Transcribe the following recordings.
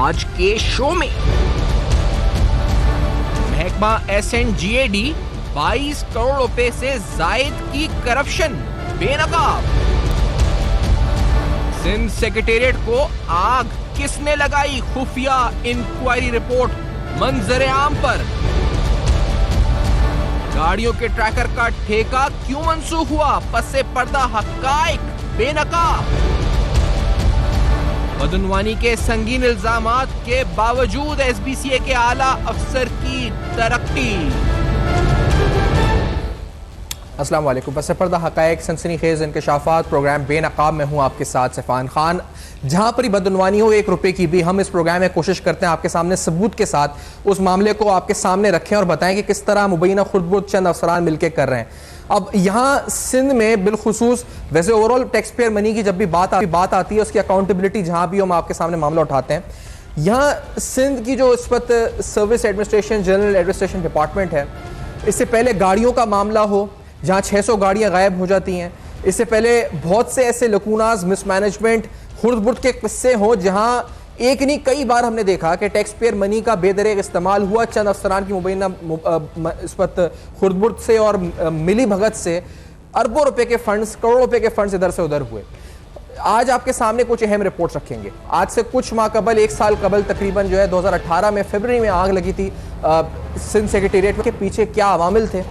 آج کے شو میں محکمہ SNGAD 22 کروڑ روپے سے زائد کی کرپشن بے نقاب. سندھ سیکریٹریٹ کو آگ کس نے لگائی؟ خفیہ انکوائری رپورٹ منظر عام پر. گاڑیوں کے ٹریکر کا ٹھیکہ کیوں منسوخ ہوا؟ پس پردہ حقائق بے نقاب. بدعنوانی کے سنگین الزامات کے باوجود SBCA کے اعلیٰ افسر کی ترقی. السلام علیکم. پس پردہ حقائق سنسنی خیز انکشافات پروگرام بے نقاب میں ہوں آپ کے ساتھ سفان خان. جہاں پر ہی بدعنوانی ہو 1 روپے کی بھی، ہم اس پروگرام میں کوشش کرتے ہیں آپ کے سامنے ثبوت کے ساتھ اس معاملے کو آپ کے سامنے رکھیں اور بتائیں کہ کس طرح مبینہ خردبرد چند افسران مل کے کر رہے ہیں. اب یہاں سندھ میں بالخصوص ویسے اوورال ٹیکس پیئر منی کی جب بھی بات آتی ہے، اس کی اکاؤنٹیبلٹی جہاں بھی ہم آپ کے سامنے معاملہ اٹھاتے ہیں، یہاں سندھ کی جو اس وقت service administration general administration department ہے، اس سے پہلے گاڑیوں کا معاملہ ہو جہاں 600 گاڑیاں غائب ہو جاتی ہیں، اس سے پہلے بہت سے ایسے لکوناز مس مینجمنٹ خردبرد کے قصے ہوں جہاں ایک نہیں کئی بار ہم نے دیکھا کہ ٹیکس پیئر منی کا بے دریغ استعمال ہوا چند افسران کی مبینہ اس وقت خردبرد سے اور ملی بھگت سے اربوں روپے کے فنڈز، کروڑوں روپے کے فنڈز ادھر سے ادھر ہوئے. آج آپ کے سامنے کچھ اہم رپورٹس رکھیں گے. آج سے کچھ ماہ قبل 1 سال قبل تقریباً جو ہے 2018 میں فروری میں آگ لگی تھی سندھ سیکریٹریٹ کے پیچھے کیا عوامل تھے.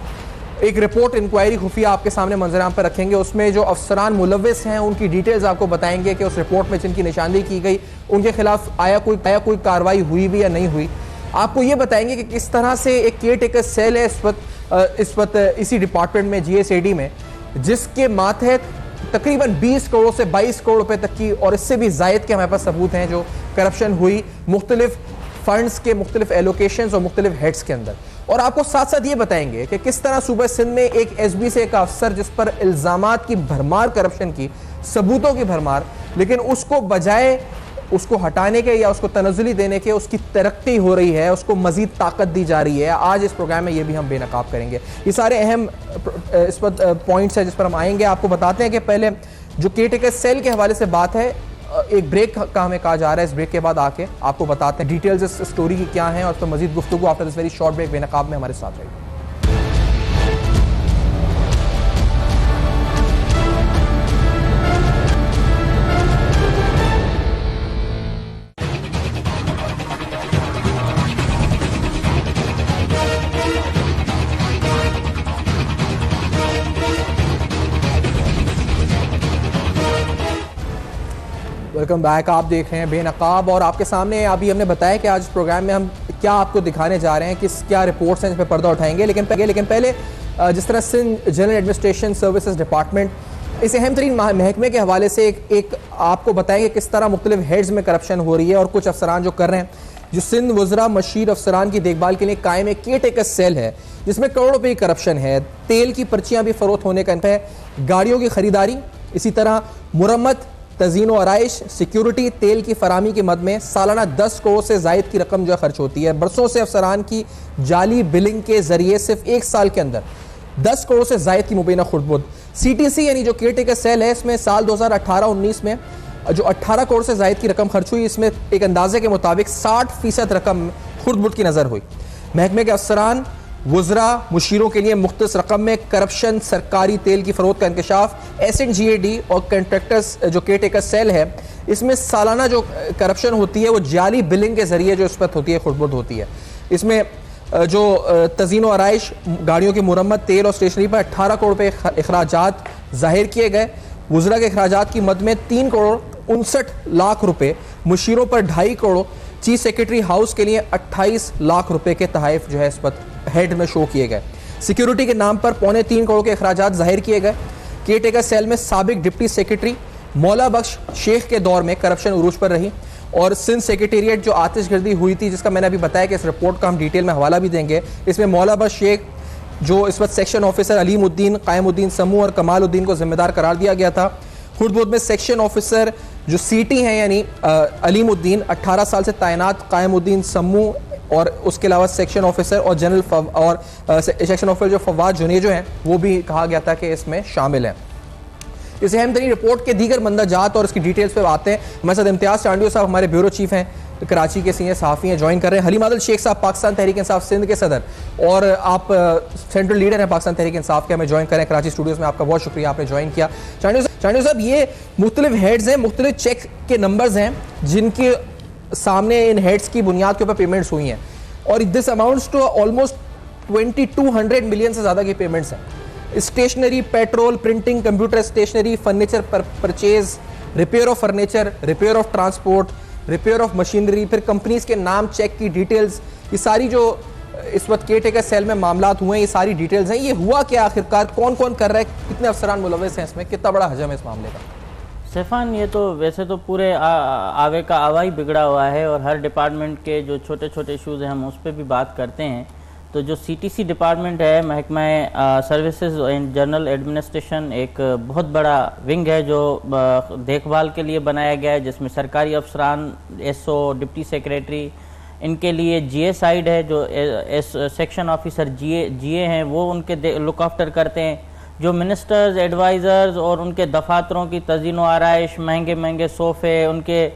ایک رپورٹ انکوائری خفیہ آپ کے سامنے منظر عام پر رکھیں گے. اس میں جو افسران ملوث ہیں ان کی ڈیٹیلز آپ کو بتائیں گے کہ اس رپورٹ میں جن کی نشاندہی کی گئی ان کے خلاف آیا کوئی کارروائی ہوئی بھی یا نہیں ہوئی. آپ کو یہ بتائیں گے کہ کس طرح سے ایک کیئر ٹیکر سیل ہے اس وقت اسی ڈپارٹمنٹ میں GSAD میں، جس کے ماتحت تقریباً 20 کروڑ سے 22 کروڑ روپے تک کی اور اس سے بھی زائد کے ہمارے پاس ثبوت ہیں جو کرپشن ہوئی مختلف فنڈز کے مختلف ایلوکیشنز اور مختلف ہیڈز کے اندر. اور آپ کو ساتھ ساتھ یہ بتائیں گے کہ کس طرح صوبہ سندھ میں ایک SBCA کا افسر جس پر الزامات کی بھرمار کرپشن کی، ثبوتوں کی بھرمار، لیکن اس کو بجائے اس کو ہٹانے کے یا اس کو تنزلی دینے کے اس کی ترقی ہو رہی ہے، اس کو مزید طاقت دی جا رہی ہے. آج اس پروگرام میں یہ بھی ہم بے نقاب کریں گے. یہ سارے اہم اس وقت پوائنٹس ہیں جس پر ہم آئیں گے. آپ کو بتاتے ہیں کہ پہلے جو کیئر ٹیکر سیل کے حوالے سے بات ہے، ایک بریک کا ہمیں کہا جا رہا ہے. اس بریک کے بعد آ کے آپ کو بتاتے ہیں ڈیٹیلز اس سٹوری کی کیا ہیں اور اس پر مزید گفتگو after this very short break بے نقاب میں ہمارے ساتھ رہے گی. Welcome back. آپ دیکھ رہے ہیں بے نقاب اور آپ کے سامنے ابھی ہم نے بتایا کہ آج اس پروگرام میں ہم کیا آپ کو دکھانے جا رہے ہیں، کیا رپورٹس ہیں جس پہ پردہ اٹھائیں گے. لیکن پہلے جس طرح Sindh general administration services department اس اہم ترین محکمے کے حوالے سے ایک آپ کو بتائیں گے کس طرح مختلف ہیڈز میں کرپشن ہو رہی ہے اور کچھ افسران جو کر رہے ہیں. جو سندھ وزراء مشیر افسران کی دیکھ بھال کے لیے قائم ایک کیئر ٹیکر سیل ہے جس میں کروڑوں روپے کی کرپشن ہے. تیل کی پرچیاں بھی فروخت ہونے کا ہے، گاڑیوں کی خریداری، اسی طرح مرمت، تزئین و آرائش، سیکیورٹی، تیل کی فراہمی کے مد میں سالانہ 10 کروڑ سے زائد کی رقم جو خرچ ہوتی ہے. برسوں سے افسران کی جعلی بلنگ کے ذریعے صرف 1 سال کے اندر 10 کروڑ سے زائد کی مبینہ خردبرد. CTC یعنی جو کیئر ٹیکر سیل ہے، اس میں سال 2018-19 میں جو 18 کروڑ سے زائد کی رقم خرچ ہوئی، اس میں ایک اندازے کے مطابق 60% رقم خردبرد کی نظر ہوئی. محکمے کے افسران، وزراء، مشیروں کے لیے مختص رقم میں کرپشن، سرکاری تیل کی فروخت کا انکشاف. SNGAD اور کنٹریکٹرز جو کیئر ٹیکر سیل ہے، اس میں سالانہ جو کرپشن ہوتی ہے وہ جعلی بلنگ کے ذریعے جو اس وقت ہوتی ہے خردبرد ہوتی ہے. اس میں جو تزئین و آرائش، گاڑیوں کی مرمت، تیل اور اسٹیشنری پر 18 کروڑ روپے اخراجات ظاہر کیے گئے. وزراء کے اخراجات کی مد میں 3 کروڑ 59 لاکھ روپے، مشیروں پر 2.5 کروڑ، چیف سیکریٹری ہاؤس کے لیے 28 لاکھ روپے کے تحائف جو ہے اس وقت ہیڈ میں شو کیے گئے. سیکیورٹی کے نام پر 3.25 کروڑ کے اخراجات ظاہر کیے گئے. کیئر ٹیکر سیل میں سابق ڈپٹی سیکریٹری مولا بخش شیخ کے دور میں کرپشن عروج پر رہی. اور سندھ سیکریٹریٹ جو آتش گردی ہوئی تھی، جس کا میں نے ابھی بتایا کہ اس رپورٹ کا ہم ڈیٹیل میں حوالہ بھی دیں گے، اس میں مولا بخش شیخ جو اس وقت سیکشن آفیسر علیم الدین، قائم الدین سمو اور کمال الدین کو ذمہ دار قرار دیا گیا تھا. خردبرد میں سیکشن آفیسر جو CT ہیں یعنی علیم الدین 18 سال سے تعینات، قائم الدین سمو اور اس کے علاوہ سیکشن آفیسر اور جنرل اور سیکشن آفیسر جو فواد جنیجو ہیں وہ بھی کہا گیا تھا کہ اس میں شامل ہیں. اس اہم ترین رپورٹ کے دیگر مندرجات اور اس کی ڈیٹیلز پہ آتے ہیں. ہمارے ساتھ امتیاز چانڈیو صاحب ہمارے بیورو چیف ہیں کراچی کے سینئر صحافی ہیں, جوائن کر رہے ہیں. حلیم عادل شیخ صاحب پاکستان تحریک انصاف سندھ کے صدر اور آپ سینٹرل لیڈر ہیں پاکستان تحریک انصاف کے, ہمیں جوائن کر رہے ہیں کراچی اسٹوڈیوز میں. آپ کا بہت شکریہ, آپ نے جوائن کیا. چانڈیو صاحب, یہ مختلف ہیڈز ہیں, مختلف چیک کے نمبرز ہیں جن کے سامنے ان ہیڈز کی بنیاد کے اوپر پیمنٹس ہوئی ہیں, اور دس اماؤنٹس ٹو آلموسٹ 2200 ملین سے زیادہ کی پیمنٹس ہیں. Stationery, petrol, printing, computer stationery, furniture purchase, repair of furniture, repair of transport, repair of machinery, پھر کمپنیز کے نام, چیک کی ڈیٹیلز, یہ ساری جو اس وقت کیئر ٹیکر سیل میں معاملات ہوئے ہیں, یہ ساری ڈیٹیلز ہیں. یہ ہوا کیا آخرکار, کون کون کر رہا ہے, کتنے افسران ملوث ہیں اس میں, کتنا بڑا حجم ہے اس معاملے کا؟ سیفان, یہ تو ویسے تو پورے آوے کا آوا ہی بگڑا ہوا ہے, اور ہر ڈپارٹمنٹ کے جو چھوٹے چھوٹے ایشوز ہیں ہم اس پہ بھی بات کرتے ہیں. تو جو سی ٹی سی ڈپارٹمنٹ ہے, محکمہ سروسز اینڈ جنرل ایڈمنسٹریشن, ایک بہت بڑا ونگ ہے جو دیکھ بھال کے لیے بنایا گیا ہے, جس میں سرکاری افسران, ایس او, ڈپٹی سیکریٹری, ان کے لیے جی اے سائیڈ ہے, جو سیکشن آفیسر جی اے ہیں وہ ان کے لک آفٹر کرتے ہیں. جو منسٹرز, ایڈوائزرز اور ان کے دفاتروں کی تزئین و آرائش, مہنگے مہنگے صوفے, ان کے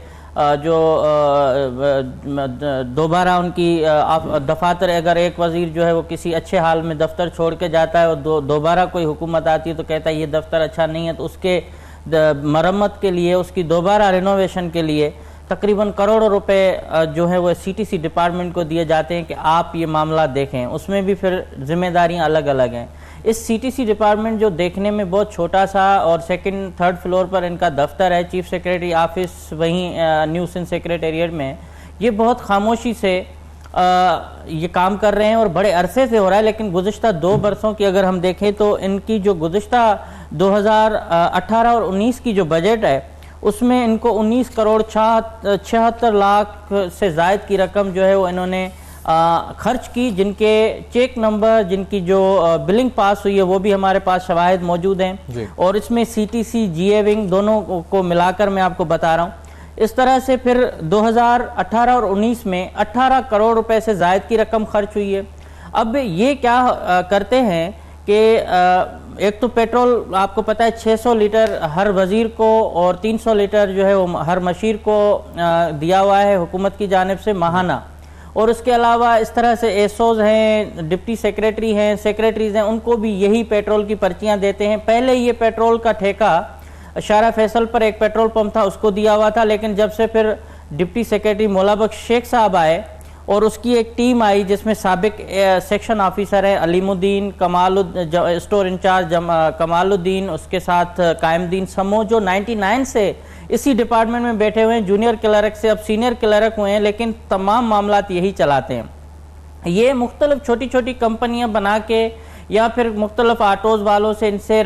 جو دوبارہ ان کی دفاتر, اگر ایک وزیر جو ہے وہ کسی اچھے حال میں دفتر چھوڑ کے جاتا ہے اور دوبارہ کوئی حکومت آتی ہے تو کہتا ہے یہ دفتر اچھا نہیں ہے, تو اس کے مرمت کے لیے, اس کی دوبارہ رینوویشن کے لیے تقریباً کروڑوں روپے جو ہے وہ سی ٹی سی ڈپارٹمنٹ کو دیے جاتے ہیں کہ آپ یہ معاملات دیکھیں. اس میں بھی پھر ذمہ داریاں الگ الگ ہیں. اس سی ٹی سی ڈپارٹمنٹ جو دیکھنے میں بہت چھوٹا سا, اور سیکنڈ تھرڈ فلور پر ان کا دفتر ہے, چیف سیکریٹری آفس وہیں نیو سندھ سیکریٹریٹ میں, یہ بہت خاموشی سے یہ کام کر رہے ہیں اور بڑے عرصے سے ہو رہا ہے. لیکن گزشتہ 2 برسوں کی اگر ہم دیکھیں تو ان کی جو گزشتہ 2018 اور 19 کی جو بجٹ ہے اس میں ان کو 19 کروڑ 76 لاکھ سے زائد کی رقم جو ہے وہ انہوں نے خرچ کی, جن کے چیک نمبر, جن کی جو بلنگ پاس ہوئی ہے وہ بھی ہمارے پاس شواہد موجود ہیں. اور اس میں سی ٹی سی, جی اے ونگ دونوں کو ملا کر میں آپ کو بتا رہا ہوں. اس طرح سے پھر 2018 اور 19 میں 18 کروڑ روپے سے زائد کی رقم خرچ ہوئی ہے. اب یہ کیا کرتے ہیں کہ ایک تو پیٹرول آپ کو پتہ ہے 600 لیٹر ہر وزیر کو اور 300 لیٹر جو ہے وہ ہر مشیر کو دیا ہوا ہے حکومت کی جانب سے ماہانہ. اور اس کے علاوہ اس طرح سے ایس اوز ہیں, ڈپٹی سیکریٹری ہیں, سیکریٹریز ہیں, ان کو بھی یہی پیٹرول کی پرچیاں دیتے ہیں. پہلے یہ پیٹرول کا ٹھیکہ شارع فیصل پر ایک پیٹرول پمپ تھا, اس کو دیا ہوا تھا. لیکن جب سے پھر ڈپٹی سیکریٹری مولا بخش شیخ صاحب آئے اور اس کی ایک ٹیم آئی جس میں سابق سیکشن آفیسر ہیں علیم الدین, اسٹور انچارج کمال الدین, اس کے ساتھ قائم الدین سمو, جو 99 سے اسی ڈپارٹمنٹ میں بیٹھے ہوئے ہیں, جونیئر کلرک سے اب سینئر کلرک ہوئے ہیں, لیکن تمام معاملات یہی چلاتے ہیں. یہ مختلف چھوٹی چھوٹی کمپنیاں بنا کے یا پھر مختلف آٹوز والوں سے ان سے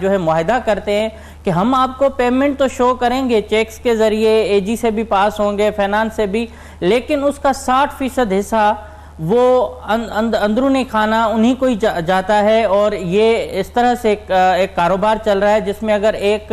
جو ہے معاہدہ کرتے ہیں کہ ہم آپ کو پیمنٹ تو شو کریں گے, چیکس کے ذریعے اے جی سے بھی پاس ہوں گے, فائنانس سے بھی, لیکن اس کا 60% حصہ وہ اندرونی خانہ انہی کو ہی جاتا ہے. اور یہ اس طرح سے ایک کاروبار چل رہا ہے جس میں اگر ایک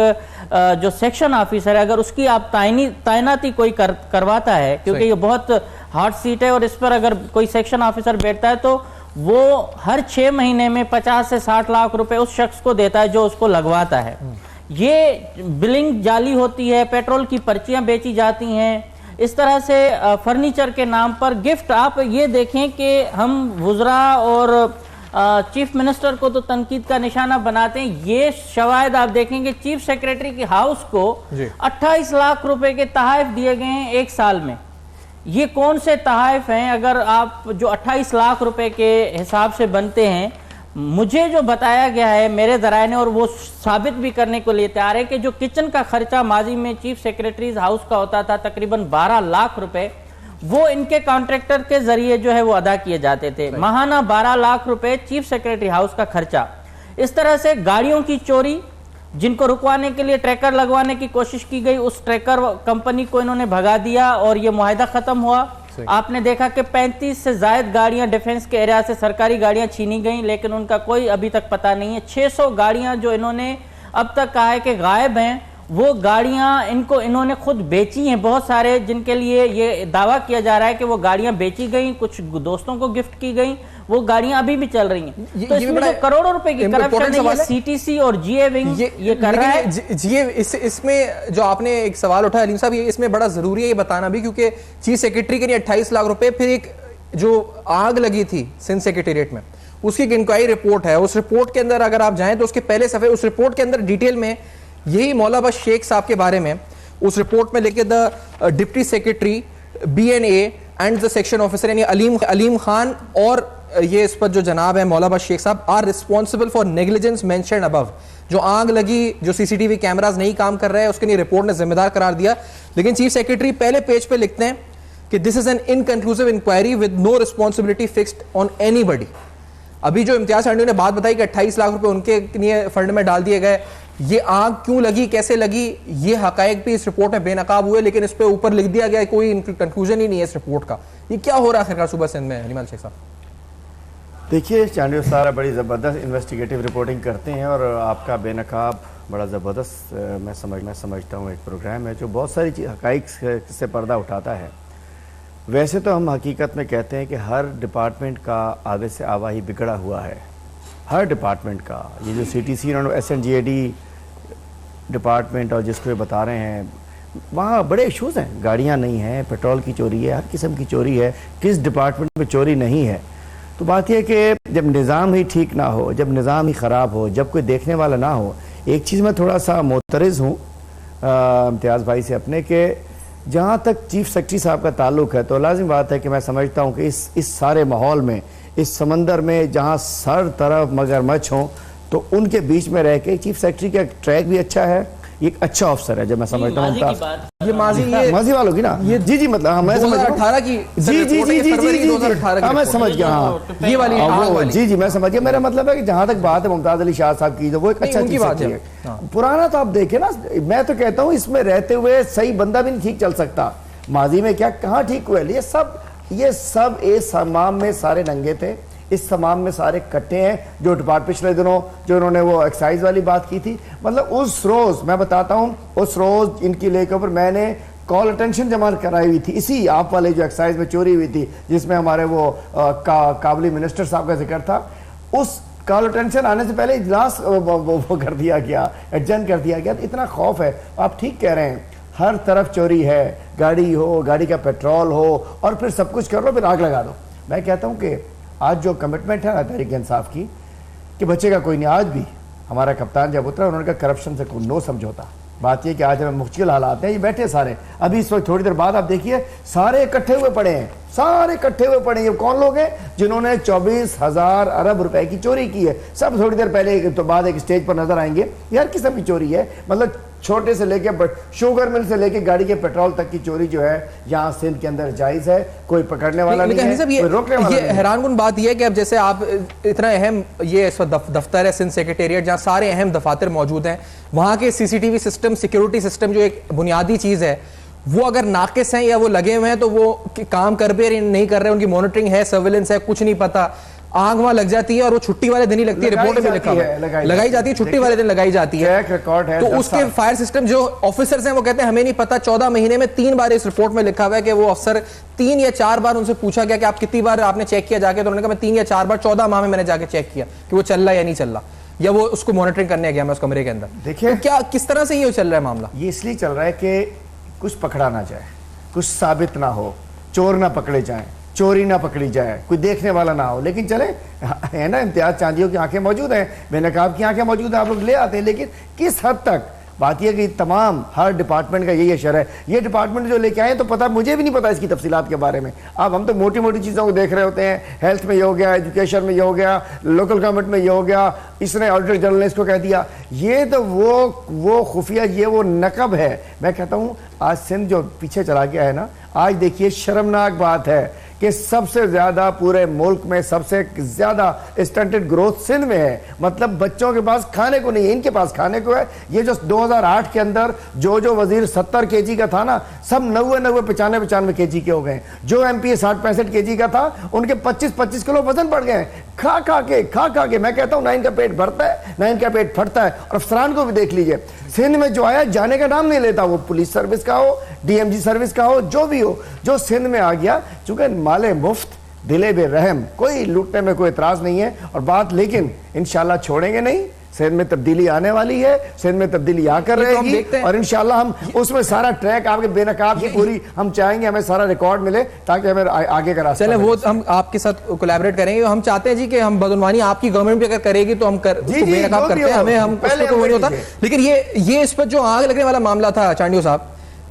جو سیکشن آفیسر ہے اگر اس کی آپ تعیناتی کوئی کرواتا ہے, کیونکہ یہ بہت ہارڈ سیٹ ہے, اور اس پر اگر کوئی سیکشن آفیسر بیٹھتا ہے تو وہ ہر 6 مہینے میں 50 سے 60 لاکھ روپے اس شخص کو دیتا ہے جو اس کو لگواتا ہے. یہ بلنگ جعلی ہوتی ہے, پیٹرول کی پرچیاں بیچی جاتی ہیں. اس طرح سے فرنیچر کے نام پر گفٹ, آپ یہ دیکھیں کہ ہم وزراء اور چیف منسٹر کو تو تنقید کا نشانہ بناتے ہیں. یہ شواہد آپ دیکھیں گے چیف سیکریٹری کی ہاؤس کو 28 لاکھ روپے کے تحائف دیے گئے ہیں 1 سال میں. یہ کون سے تحائف ہیں اگر آپ جو 28 لاکھ روپے کے حساب سے بنتے ہیں؟ مجھے جو بتایا گیا ہے میرے ذرائع نے, اور وہ ثابت بھی کرنے کو لیے تیار ہے, کہ جو کچن کا خرچہ ماضی میں چیف سیکریٹریز ہاؤس کا ہوتا تھا تقریباً 12 لاکھ روپے, وہ ان کے کانٹریکٹر کے ذریعے جو ہے وہ ادا کیے جاتے تھے. ماہانہ 12 لاکھ روپے چیف سیکریٹری ہاؤس کا خرچہ. اس طرح سے گاڑیوں کی چوری, جن کو رکوانے کے لیے ٹریکر لگوانے کی کوشش کی گئی, اس ٹریکر کمپنی کو انہوں نے بھگا دیا اور یہ معاہدہ ختم ہوا. آپ نے دیکھا کہ 35 سے زائد گاڑیاں ڈیفنس کے ایریا سے سرکاری گاڑیاں چھینی گئیں, لیکن ان کا کوئی ابھی تک پتہ نہیں ہے. 600 گاڑیاں جو انہوں نے اب تک کہا ہے کہ غائب ہیں, وہ گاڑیاں انہوں نے خود بیچی ہیں. بہت سارے جن کے لیے یہ دعویٰ کیا جا رہا ہے کہ وہ گاڑیاں بیچی گئیں, کچھ دوستوں کو گفٹ کی گئیں, وہ گاڑیاں ابھی بھی چل رہی ہیں. تو اس میں جو کروڑوں روپے کی کرپشن ہے یہ سی ٹی سی اور جی اے ونگ یہ کر رہا ہے. جی اس میں جو آپ نے ایک سوال اٹھایا علیم صاحب, اس میں بڑا ضروری ہے یہ بتانا بھی, کیونکہ چیف سیکرٹری کے لیے 28 لاکھ روپے, پھر ایک جو آگ لگی تھی سندھ سیکرٹریٹ میں اس کی ایک انکوائری رپورٹ ہے. اس رپورٹ کے اندر اگر آپ جائیں تو اس کے پہلے صفحے, اس رپورٹ کے اندر ڈیٹیل میں یہی مولا بخش شیخ صاحب کے بارے میں اس رپورٹ میں لکھے the deputy secretary B N A and the section officer یعنی علیم خان اور یہ اس پر جو جناب ہے مولا بخش شیخ صاحب are responsible for negligence mentioned above. جو آگ لگی, جو سی سی ٹی وی کیمراز نہیں کام کر رہے ہیں اس کے لیے رپورٹ نے ذمہ دار قرار دیا. لیکن چیف سیکرٹری پہلے پیج پہ لکھتے ہیں کہ this is an inconclusive inquiry with no responsibility fixed on anybody. ابھی جو امتیاز سانڈو نے بات بتائی کہ 28 لاکھ روپے ان کے لیے فنڈ میں ڈال دیے گئے, یہ آگ کیوں لگی, کیسے لگی, یہ حقائق بھی اس رپورٹ میں بے نقاب ہوئے, لیکن اس پہ اوپر لکھ دیا گیا کوئی کنکلوژن ہی نہیں ہے اس رپورٹ کا. یہ کیا ہو رہا ہے آخرکار صوبہ سندھ میں حلیم شیخ صاحب؟ دیکھیے چانڈیو صاحب بڑی زبردست انویسٹیگیٹو رپورٹنگ کرتے ہیں اور آپ کا بے نقاب بڑا زبردست میں سمجھتا ہوں ایک پروگرام ہے جو بہت ساری حقائق سے پردہ اٹھاتا ہے. ویسے تو ہم حقیقت میں کہتے ہیں کہ ہر ڈپارٹمنٹ کا آگے سے آواہی بگڑا ہوا ہے, ہر ڈپارٹمنٹ کا. یہ جو سی ٹی سی انہوں نے SNGAD ڈپارٹمنٹ اور جس کو یہ بتا رہے ہیں وہاں بڑے ایشوز ہیں, گاڑیاں نہیں ہیں, پیٹرول کی چوری ہے, ہر قسم کی چوری ہے, کس ڈپارٹمنٹ میں چوری نہیں ہے. تو بات یہ کہ جب نظام ہی ٹھیک نہ ہو, جب نظام ہی خراب ہو, جب کوئی دیکھنے والا نہ ہو. ایک چیز میں تھوڑا سا معترض ہوں امتیاز بھائی سے اپنے, کہ جہاں تک چیف سیکرٹری صاحب کا تعلق ہے تو لازم بات ہے کہ میں سمجھتا ہوں کہ اس سارے ماحول میں, اس سمندر میں جہاں ہر طرف مگرمچھ ہوں, تو ان کے بیچ میں رہ کے چیف سیکرٹری کا ٹریک بھی اچھا ہے, ایک اچھا افسر ہے جب میں سمجھتا ہوں. یہ ماضی والوں کی نا جی مطلب میں سمجھ 2018 کی میں سمجھ گیا, ہاں یہ والی جی میں سمجھ گیا. میرا مطلب ہے کہ جہاں تک بات ہے ممتاز علی شاہ صاحب کی, وہ ایک اچھا چیز ہے. پرانا تو آپ دیکھیں نا, میں تو کہتا ہوں اس میں رہتے ہوئے صحیح بندہ بھی نہیں ٹھیک چل سکتا. ماضی میں کیا کہاں ٹھیک ہوئے, یہ سب اس سمام میں سارے ننگے تھے, اس تمام میں سارے کٹے ہیں. جو پچھلے دنوں جو انہوں نے وہ ایکسائز والی بات کی تھی, مطلب اس روز میں بتاتا ہوں, اس روز ان کی لے کے اوپر میں نے کال اٹینشن جمع کرائی ہوئی تھی, اسی آپ والے جو ایکسائز میں چوری ہوئی تھی جس میں ہمارے وہ قابلی منسٹر صاحب کا ذکر تھا. اس کال اٹینشن آنے سے پہلے اجلاس وہ کر دیا گیا, ایڈجن کر دیا گیا. اتنا خوف ہے. آپ ٹھیک کہہ رہے ہیں, ہر طرف چوری ہے, گاڑی ہو, گاڑی کا پیٹرول ہو, اور پھر سب کچھ کر لو, پھر آگ لگا دو. میں کہتا ہوں کہ آج جو کمٹمنٹ ہے نا تحریک انصاف کی کہ بچے کا کوئی نہیں, آج بھی ہمارا کپتان جب اترا انہوں نے کہا کرپشن سے کوئی نو سمجھوتا. بات یہ کہ آج ہمیں مشکل حالات ہیں, یہ بیٹھے سارے ابھی اس وقت تھوڑی دیر بعد آپ دیکھیے سارے اکٹھے ہوئے پڑے ہیں, سارے اکٹھے ہوئے پڑے ہیں. یہ کون لوگ ہیں جنہوں نے 24,000 ارب روپے کی چوری کی ہے. سب تھوڑی دیر پہلے تو بعد ایک سٹیج پر نظر آئیں گے. یہ ہر قسم کی چوری ہے, مطلب چھوٹے سے لے کے شوگر مل سے لے کے گاڑی کے پیٹرول تک کی چوری جو ہے یہاں سندھ کے اندر جائز ہے. کوئی پکڑنے والا نہیں ہے, کوئی روکنے والا نہیں ہے. یہ حیران کن بات یہ ہے کہ اب جیسے آپ اتنا اہم یہ اس وقت دفتر ہے سندھ سیکرٹیریٹ جہاں سارے اہم دفاتر موجود ہیں, وہاں کے CCTV سسٹم, سیکیورٹی سسٹم جو ایک بنیادی چیز ہے وہ اگر ناقص ہیں یا وہ لگے ہوئے ہیں تو وہ کام کر بھی نہیں کر رہے, ان کی مانیٹرنگ ہے, سرویلنس ہے, کچھ نہیں پتا. آگ وہاں لگ جاتی ہے اور وہ چھٹی والے دن ہی لگتی ہے, رپورٹ میں لکھا ہے لگائی جاتی ہے, چھٹی والے دن لگائی جاتی ہے. تو اس کے فائر سسٹم جو آفیسرز ہیں وہ کہتے ہیں ہمیں نہیں پتا. 14 مہینے میں 3 بار اس رپورٹ میں لکھا ہوا ہے کہ وہ افسر 3 یا 4 بار ان سے پوچھا گیا کہ آپ کتنی بار آپ نے چیک کیا جا کے, تو انہوں نے کہا میں 3 یا 4 بار 14 ماہ میں نے جا کے چیک کیا کہ وہ چل رہا ہے یا نہیں چل رہا, یا وہ اس کو مانیٹرنگ کرنے گیا میں اس کمرے کے اندر. دیکھیں کیا کس طرح سے یہ چل رہا ہے معاملہ. یہ اس لیے چل رہا ہے کہ کچھ پکڑا نہ جائے, کچھ ثابت نہ ہو, چور نہ پکڑے جائیں, چوری نہ پکڑی جائے, کوئی دیکھنے والا نہ ہو. لیکن چلیں ہے نا, امتیاز چاندیوں کی آنکھیں موجود ہیں, بے نقاب کی آنکھیں موجود ہیں, آپ لوگ لے آتے ہیں. لیکن کس حد تک بات یہ کہ تمام ہر ڈپارٹمنٹ کا یہی اشر ہے. یہ ڈپارٹمنٹ جو لے کے آئے تو پتہ مجھے بھی نہیں پتا اس کی تفصیلات کے بارے میں. اب ہم تو موٹی موٹی چیزوں کو دیکھ رہے ہوتے ہیں, ہیلتھ میں یہ ہو گیا, ایجوکیشن میں یہ ہو گیا, لوکل گورنمنٹ میں یہ ہو گیا, اس نے آڈیٹر جنرل نے اس کو کہہ دیا. یہ تو وہ خفیہ, یہ وہ نقب ہے. میں کہتا ہوں آج سندھ جو پیچھے چلا گیا ہے نا, آج دیکھیے شرمناک بات ہے کہ سب سے زیادہ پورے ملک میں سب سے زیادہ اسٹنٹڈ گروتھ سندھ میں ہے. مطلب بچوں کے پاس کھانے کو نہیں ہے, ان کے پاس کھانے کو ہے. یہ جو 2008 کے اندر جو وزیر 70 kg کا تھا نا, سب 90-95 kg کے ہو گئے. جو MP 60-65 kg کا تھا, ان کے 25 کلو وزن بڑھ گئے کھا کھا کے. میں کہتا ہوں نہ ان کا پیٹ بھرتا ہے نہ ان کا پیٹ پھٹتا ہے. اور افسران کو بھی دیکھ لیجئے, سندھ میں جو آیا جانے کا نام نہیں لیتا, وہ پولیس سروس کا ہو, DMG سروس کا ہو, جو بھی ہو, جو سندھ میں آ گیا, چونکہ مال مفت دل بے رحم، کوئی لوٹنے میں کوئی اعتراض نہیں ہے اور بات، لیکن انشاءاللہ چھوڑیں گے نہیں. سندھ میں تبدیلی آنے والی ہے، سندھ میں تبدیلی آ کر رہے گی اور انشاءاللہ ہم اس میں سارا ٹریک آپ کے بے نقاب کی پوری ہم چاہیں گے، ہمیں سارا ریکارڈ ملے تاکہ ہمیں آگے کا راستہ. چلیں وہ ہم آپ کے ساتھ کولیبریٹ کریں گے. ہم چاہتے ہیں جی کہ ہم بدعنوانی آپ کی گورنمنٹ بھی اگر کرے گی تو ہم بے نقاب کرتے ہیں، ہمیں ہم نہیں ہوتا. لیکن یہ اس پر جو آگ لگنے والا معاملہ تھا چانڈیو صاحب،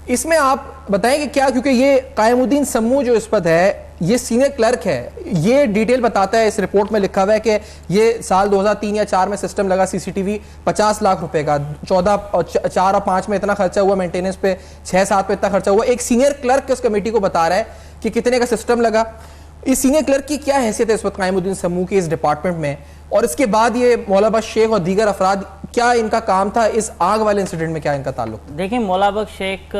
اس میں آپ بتائیں کہ کیا، کیونکہ یہ قائم الدین سمو جو اس پر ہے یہ سینئر کلرک ہے، یہ ڈیٹیل بتاتا ہے، اس رپورٹ میں لکھا ہوا ہے کہ یہ سال 2003 یا 4 میں سسٹم لگا سی سی ٹی وی 50 لاکھ روپے کا، 4 اور 5 میں اتنا خرچہ ہوا، مینٹیننس پہ 6-7 پہ اتنا خرچہ ہوا. ایک سینئر کلرک اس کمیٹی کو بتا رہا ہے کہ کتنے کا سسٹم لگا. اس سینئر کلرک کی کیا حیثیت ہے اس وقت قائم الدین سمو کی اس ڈپارٹمنٹ میں، اور اس کے بعد یہ مولا بخش شیخ اور دیگر افراد کیا ان کا کام تھا اس آگ والے انسیڈنٹ میں، کیا ان کا تعلق؟ دیکھیں مولا بخش شیخ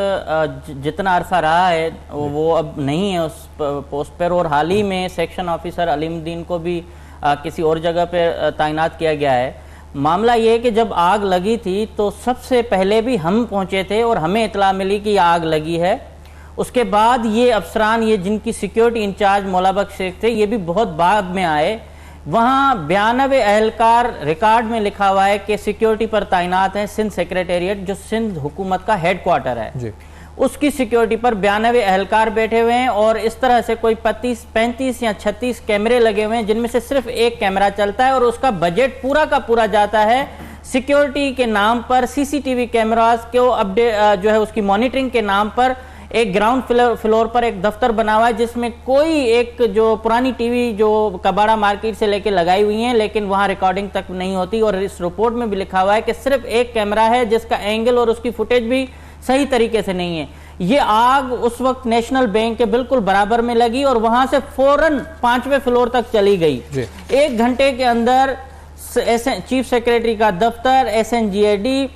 جتنا عرصہ رہا ہے وہ اب نہیں ہے اس پوسٹ پر، اور حال ہی میں سیکشن آفیسر علیم الدین کو بھی کسی اور جگہ پہ تعینات کیا گیا ہے. معاملہ یہ ہے کہ جب آگ لگی تھی تو سب سے پہلے بھی ہم پہنچے تھے اور ہمیں اطلاع ملی کہ یہ آگ لگی ہے. اس کے بعد یہ افسران، یہ جن کی سیکیورٹی انچارج مولا بخش شیخ تھے، یہ بھی بہت بعد میں آئے. وہاں 92 اہلکار ریکارڈ میں لکھا ہوا ہے کہ سیکیورٹی پر تعینات ہیں سندھ سیکریٹریٹ جو سندھ حکومت کا ہیڈ کوارٹر ہے جی. اس کی سیکیورٹی پر 92 اہلکار بیٹھے ہوئے ہیں اور اس طرح سے کوئی 35 یا 36 کیمرے لگے ہوئے ہیں جن میں سے صرف ایک کیمرہ چلتا ہے اور اس کا بجٹ پورا کا پورا جاتا ہے سیکیورٹی کے نام پر. سی سی ٹی وی کیمراز کو جو ہے اس کی مانیٹرنگ کے نام پر ایک گراؤنڈ فلور پر ایک دفتر بنا ہوا ہے جس میں کوئی ایک جو پرانی ٹی وی جو کباڑا مارکیٹ سے لے کے لگائی ہوئی ہیں لیکن وہاں ریکارڈنگ تک نہیں ہوتی. اور اس رپورٹ میں بھی لکھا ہوا ہے کہ صرف ایک کیمرہ ہے جس کا اینگل اور اس کی فوٹیج بھی صحیح طریقے سے نہیں ہے. یہ آگ اس وقت نیشنل بینک کے بالکل برابر میں لگی اور وہاں سے فوراً 5ویں فلور تک چلی گئی. 1 گھنٹے کے اندر چیف سیکریٹری کا دفتر، SNGAD،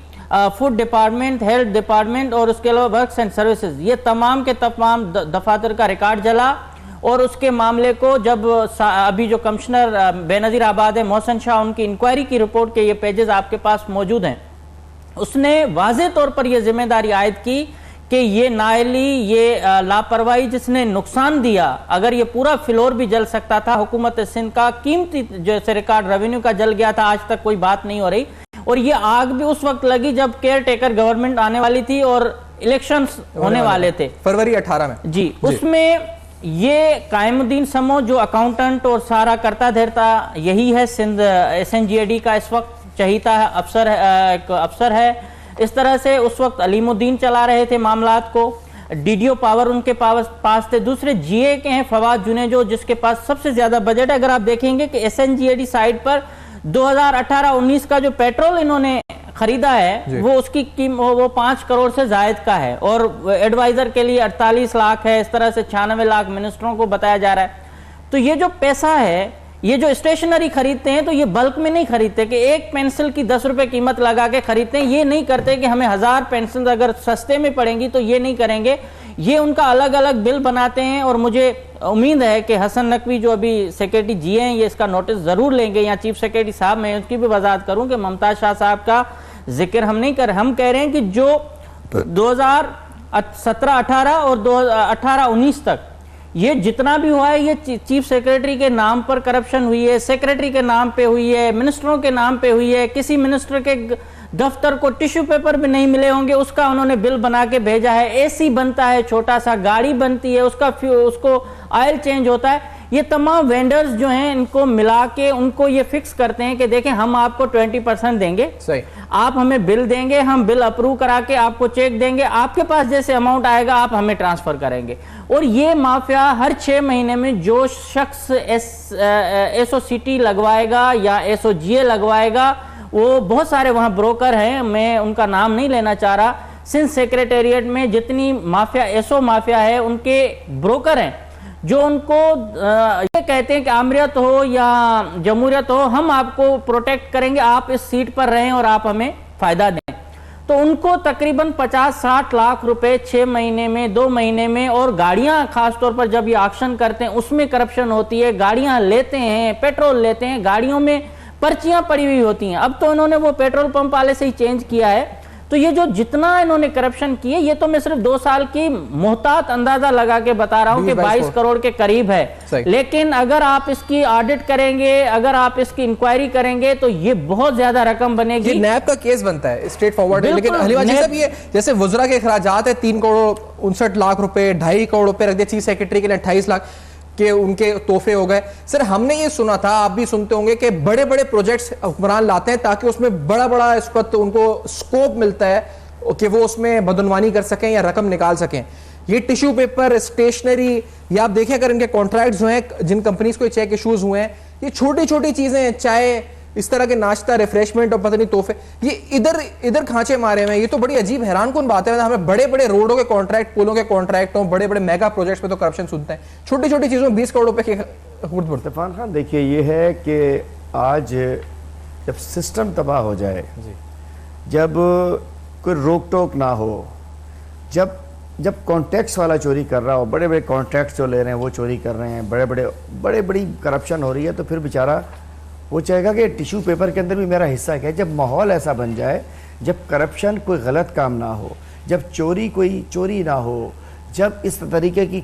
food department, health department اور اس کے علاوہ ورکس اینڈ سروسز، یہ تمام کے تمام دفاتر کا ریکارڈ جلا. اور اس کے معاملے کو جب ابھی جو کمشنر بے نظیر آباد ہے محسن شاہ، ان کی انکوائری کی رپورٹ کے یہ پیجز آپ کے پاس موجود ہیں، اس نے واضح طور پر یہ ذمہ داری عائد کی کہ یہ نااہلی، یہ لاپرواہی جس نے نقصان دیا، اگر یہ پورا فلور بھی جل سکتا تھا. حکومت سندھ کا قیمتی جیسے ریکارڈ ریونیو کا جل گیا تھا، آج تک کوئی بات نہیں ہو رہی. اور یہ آگ بھی اس وقت لگی جب کیئر ٹیکر گورنمنٹ آنے والی تھی اور الیکشنز ہونے والے تھے فروری 18 میں جی. اس میں یہ قائم الدین سمو جو اکاؤنٹنٹ اور سارا کرتا دھرتا یہی ہے سندھ SNGAD کا اس وقت چہیتا افسر ہے. اس طرح سے اس وقت علیم الدین چلا رہے تھے معاملات کو، DDO پاور ان کے پاس تھے. دوسرے GA کے ہیں فواد جنیجو جو جس کے پاس سب سے زیادہ بجٹ ہے. اگر آپ دیکھیں گے کہ SNGAD سائٹ پر 2018-19 کا جو پیٹرول انہوں نے خریدا ہے وہ اس کی وہ 5 کروڑ سے زائد کا ہے اور ایڈوائزر کے لیے 48 لاکھ ہے. اس طرح سے 96 لاکھ منسٹروں کو بتایا جا رہا ہے. تو یہ جو پیسہ ہے، یہ جو اسٹیشنری خریدتے ہیں تو یہ بلک میں نہیں خریدتے کہ ایک پینسل کی 10 روپے قیمت لگا کے خریدتے ہیں. یہ نہیں کرتے کہ ہمیں 1000 پینسل اگر سستے میں پڑیں گی تو یہ نہیں کریں گے. یہ ان کا الگ الگ بل بناتے ہیں اور مجھے امید ہے کہ حسن نقوی جو ابھی سیکریٹری GA ہیں یہ اس کا نوٹس ضرور لیں گے، یا چیف سیکریٹری صاحب. میں اس کی بھی وضاحت کروں کہ ممتاز شاہ صاحب کا ذکر ہم نہیں کر رہے، ہم کہہ رہے ہیں کہ جو 2017-18 اور 2018-19 تک یہ جتنا بھی ہوا ہے یہ چیف سیکریٹری کے نام پر کرپشن ہوئی ہے، سیکریٹری کے نام پہ ہوئی ہے، منسٹروں کے نام پہ ہوئی ہے. کسی منسٹر کے دفتر کو ٹیشو پیپر بھی نہیں ملے ہوں گے، اس کا انہوں نے بل بنا کے بھیجا ہے. AC بنتا ہے، چھوٹا سا گاڑی بنتی ہے، اس کو آئل چینج ہوتا ہے. یہ تمام وینڈرز جو ہیں ان کو ملا کے ان کو یہ فکس کرتے ہیں کہ دیکھیں ہم آپ کو 20% دیں گے، آپ ہمیں بل دیں گے، ہم بل اپروو کرا کے آپ کو چیک دیں گے، آپ کے پاس جیسے اماؤنٹ آئے گا آپ ہمیں ٹرانسفر کریں گے. اور یہ مافیا ہر 6 مہینے میں جو شخص SOCT لگوائے گا یا SOGA لگوائے گا، وہ بہت سارے وہاں بروکر ہیں، میں ان کا نام نہیں لینا چاہ رہا. سندھ سیکریٹریٹ میں جتنی مافیا مافیا ہے ان کے بروکر ہیں جو ان کو یہ کہتے ہیں کہ آمریت ہو یا جمہوریت ہو، ہم آپ کو پروٹیکٹ کریں گے، آپ اس سیٹ پر رہیں اور آپ ہمیں فائدہ دیں. تو ان کو تقریباً 50-60 لاکھ روپے 6 مہینے میں 2 مہینے میں. اور گاڑیاں خاص طور پر جب یہ آکشن کرتے ہیں اس میں کرپشن ہوتی ہے. گاڑیاں لیتے ہیں، پیٹرول لیتے ہیں، گاڑیوں میں پرچیاں پڑی ہوئی ہوتی ہیں. اب تو انہوں نے وہ پیٹرول پمپ والے سے ہی چینج کیا ہے. تو یہ جو جتنا انہوں نے کرپشن کی ہے یہ تو میں صرف 2 سال کی محتاط اندازہ لگا کے بتا رہا ہوں کہ 22 کروڑ کے قریب ہے, لیکن اگر آپ اس کی آڈٹ کریں گے, اگر آپ اس کی انکوائری کریں گے تو یہ بہت زیادہ رقم بنے گی. یہ نیب کا کیس بنتا ہے اسٹریٹ فارورڈ ہے, لیکن حلیمہ جی صاحب یہ جیسے وزراء کے اخراجات ہے 3 کروڑ 59 لاکھ روپے, 2.5 کروڑ روپے رکھ دیا چیف سیکرٹری کے لیے, 28 لاکھ کہ ان کے تحفے ہو گئے. سر ہم نے یہ سنا تھا, آپ بھی سنتے ہوں گے کہ بڑے بڑے پروجیکٹس حکمران لاتے ہیں تاکہ اس میں بڑا بڑا اس وقت ان کو سکوپ ملتا ہے کہ وہ اس میں بدعنوانی کر سکیں یا رقم نکال سکیں. یہ ٹیشو پیپر, اسٹیشنری, یا آپ دیکھیں اگر ان کے کانٹریکٹس ہوئے ہیں جن کمپنیز کو چیک ایشوز ہوئے ہیں, یہ چھوٹی چھوٹی چیزیں, چائے, اس طرح کے ناشتہ, ریفریشمنٹ اور پتہ نہیں تحفے, یہ ادھر کھانچے مارے ہوئے ہیں. یہ تو بڑی عجیب حیران کن بات ہے. ہمیں بڑے بڑے روڈوں کے کانٹریکٹ, پولوں کے کانٹریکٹ ہوں, بڑے بڑے میگا پروجیکٹس پہ تو کرپشن سنتے ہیں, چھوٹی چھوٹی چیزوں 20 کروڑ روپے کے خورد بڑھتے. عرفان خان دیکھیے یہ ہے کہ آج جب سسٹم تباہ ہو جائے, جب کوئی روک ٹوک نہ ہو, جب کانٹیکٹس والا چوری کر رہا ہو, بڑے بڑے کانٹریکٹس جو لے رہے ہیں وہ چوری کر رہے ہیں, بڑے بڑی کرپشن ہو رہی ہے, تو پھر بیچارہ وہ چاہے گا کہ ٹیشو پیپر کے اندر بھی میرا حصہ کیا ہے. جب ماحول ایسا بن جائے, جب کرپشن کوئی غلط کام نہ ہو, جب کوئی چوری نہ ہو, جب اس طریقے کی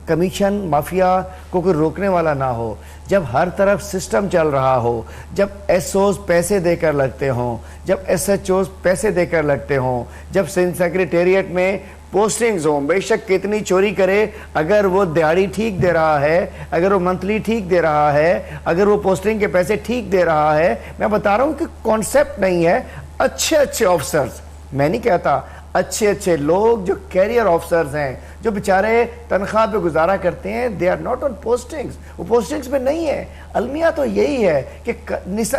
کمیشن مافیا کو کوئی روکنے والا نہ ہو, جب ہر طرف سسٹم چل رہا ہو, جب ایس اوز پیسے دے کر لگتے ہوں, جب ایس ایچ اوز پیسے دے کر لگتے ہوں, جب سیکریٹریٹ میں پوسٹنگز ہوں, بے شک کتنی چوری کرے, اگر وہ دیہاڑی ٹھیک دے رہا ہے, اگر وہ منتھلی ٹھیک دے رہا ہے, اگر وہ پوسٹنگ کے پیسے ٹھیک دے رہا ہے, میں بتا رہا ہوں کہ کانسیپٹ نہیں ہے. اچھے آفسرز, میں نہیں کہتا, اچھے لوگ جو کیریئر آفسرز ہیں, جو بیچارے تنخواہ پہ گزارا کرتے ہیں, they are not on postings, وہ پوسٹنگز پہ نہیں ہے. المیہ تو یہی ہے کہ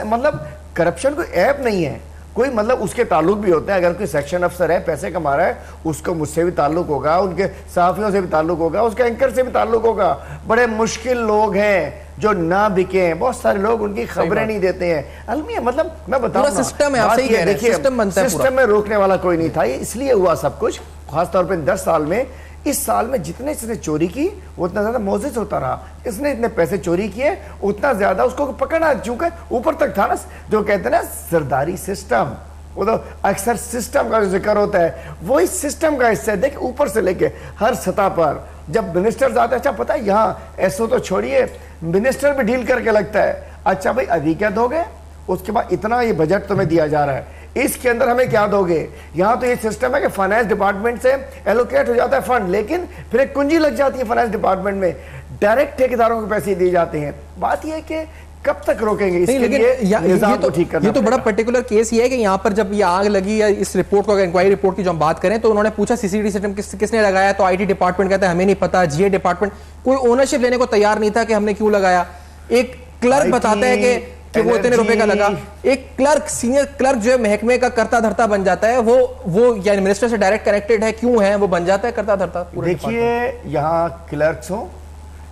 مطلب کرپشن کوئی ایپ نہیں ہے, کوئی مطلب اس کے تعلق بھی ہوتے ہیں. اگر کوئی سیکشن افسر ہے, پیسے کما رہا ہے, اس کو مجھ سے بھی تعلق ہوگا, ان کے صحافیوں سے بھی تعلق ہوگا, اس کے اینکر سے بھی تعلق ہوگا. بڑے مشکل لوگ ہیں جو نہ بکیں, بہت سارے لوگ ان کی خبریں نہیں دیتے ہیں. المیہ مطلب میں بتاؤں سسٹم ہے, آپ صحیح کہہ رہے ہیں, سسٹم بنتا ہے, سسٹم میں روکنے والا کوئی نہیں تھا. یہ اس لیے ہوا سب کچھ, خاص طور پہ 10 سال میں. اس سال میں جتنے اس نے چوری کی وہ اتنا زیادہ موزز ہوتا رہا. اس نے اتنے پیسے چوری کیے, اتنا زیادہ اس کو پکڑنا, چونکہ اوپر تک تھا نا جو کہتے ہیں نا سرداری سسٹم, وہ تو اکثر سسٹم کا جو ذکر ہوتا ہے وہی سسٹم کا حصہ ہے. دیکھ اوپر سے لے کے ہر سطح پر جب منسٹرز آتے ہیں, اچھا پتہ ہے یہاں ایسو تو چھوڑیے, منسٹر بھی ڈیل کر کے لگتا ہے, اچھا بھائی ابھی کیا دو گے, اس کے بعد اتنا یہ بجٹ تمہیں دیا جا رہا ہے, اس کے اندر ہمیں کیا دو گے. یہاں تو یہ سسٹم ہے کہ فائنانس ڈپارٹمنٹ سے ایلوکیٹ ہو جاتا ہے فنڈ, لیکن پھر ایک کنجی لگ جاتی ہے فائنانس ڈپارٹمنٹ میں, ڈائریکٹ ٹھیکیداروں کو پیسے دیے جاتے ہیں. بات یہ ہے کہ کب تک روکیں گے, اس کے لیے نظام کو ٹھیک کرنا. یہ تو بڑا پرٹیکولر کیس یہ ہے کہ یہاں پر جب یہ آگ لگی, یا اس رپورٹ کو, انکوائری رپورٹ کی جو ہم بات کریں, تو انہوں نے پوچھا سی سی ٹی سسٹم کس نے لگایا, تو آئی ٹی ڈپارٹمنٹ کہتا ہے ہمیں نہیں پتا, جی اے ڈپارٹمنٹ کوئی اونرشپ لینے کو تیار نہیں تھا کہ ہم نے کیوں لگایا. ایک کلرک بتاتا ہے کہ وہ اتنے روپے کا لگا. ایک کلرک, سینئر کلرک جو ہے محکمے کا کرتا دھرتا بن جاتا ہے, وہ یعنی منسٹر سے ڈائریکٹ کنیکٹڈ ہے, کیوں ہے, وہ بن جاتا ہے کرتا دھرتا. دیکھیے یہاں کلرکس ہوں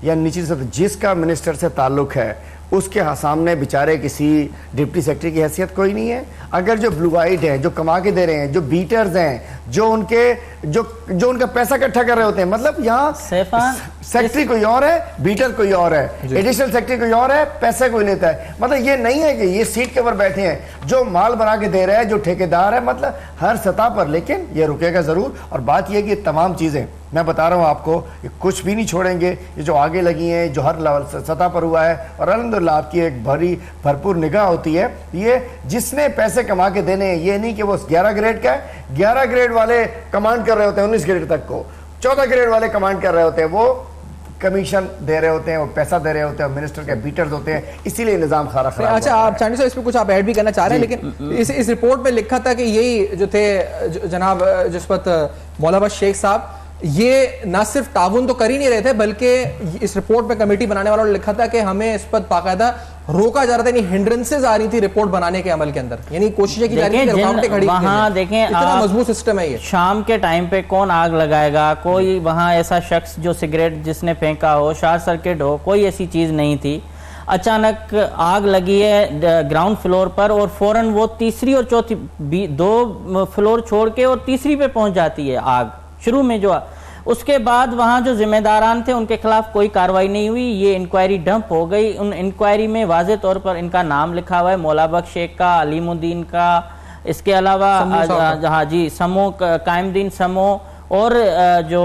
یا نیچے سے جس کا منسٹر سے تعلق ہے, اس کے سامنے بیچارے کسی ڈپٹی سیکرٹری کی حیثیت کوئی نہیں ہے. اگر جو بلو آئیڈ ہیں, جو کما کے دے رہے ہیں, جو بیٹرز ہیں, جو ان کا پیسہ اکٹھا کر رہے ہوتے ہیں, مطلب یہاں سیکرٹری کوئی اور ہے, بیٹر کوئی اور ہے, ایڈیشنل سیکرٹری کوئی اور ہے, پیسہ کوئی لیتا ہے. مطلب یہ نہیں ہے کہ یہ سیٹ کے اوپر بیٹھے ہیں, جو مال بنا کے دے رہے ہیں, جو ٹھیکیدار ہے, مطلب ہر سطح پر. لیکن یہ رکے گا ضرور. اور بات یہ ہے کہ یہ تمام چیزیں میں بتا رہا ہوں آپ کو, یہ کچھ بھی نہیں چھوڑیں گے. یہ جو آگے لگی ہیں, جو ہر سطح پر ہوا ہے, اور الحمدللہ آپ کی ایک بھرپور نگاہ ہوتی ہے. یہ جس نے پیسے کما کے دینے ہیں, یہ نہیں کہ وہ 11 گریڈ کا ہے, 11 گریڈ والے کمانڈ کر رہے ہوتے ہیں 19 گریڈ تک کو, 14 گریڈ والے کمانڈ کر رہے ہوتے ہیں, وہ کمیشن دے رہے ہوتے ہیں, وہ پیسہ دے رہے ہوتے ہیں, منسٹر کے بیٹرز ہوتے ہیں, اسی لیے نظام خراب. اچھا آپ چاندنی صاحب اس پہ کچھ آپ ایڈ بھی کرنا چاہ رہے ہیں, لیکن اس رپورٹ میں لکھا تھا کہ یہی جو تھے جناب جس وقت مولا بخش شیخ صاحب, یہ نہ صرف تعاون تو کر ہی نہیں رہے تھے, بلکہ اس رپورٹ میں کمیٹی بنانے والوں نے لکھا تھا کہ ہمیں اس پر باقاعدہ روکا جا رہا تھا, یعنی ہنڈرنسز آ رہی تھی رپورٹ بنانے کے عمل کے اندر, یعنی کوششیں کی جا رہی تھی, رکاوٹیں کھڑی کی. وہاں دیکھیں اتنا مضبوط سسٹم ہے. یہ شام کے ٹائم پہ کون آگ لگائے گا, کوئی وہاں ایسا شخص جو سگریٹ جس نے پھینکا ہو, شارٹ سرکٹ ہو, کوئی ایسی چیز نہیں تھی. اچانک آگ لگی ہے گراؤنڈ فلور پر, اور فوراً وہ تیسری اور چوتھی 2 فلور چھوڑ کے اور تیسری پہ پہنچ جاتی ہے آگ شروع میں. جو اس کے بعد وہاں جو ذمہ داران تھے ان کے خلاف کوئی کارروائی نہیں ہوئی. یہ انکوائری ڈمپ ہو گئی. ان انکوائری میں واضح طور پر ان کا نام لکھا ہوا ہے, مولا بخش شیخ کا, علیم الدین کا, اس کے علاوہ ہاں جی سمو قائم دین سمو اور جو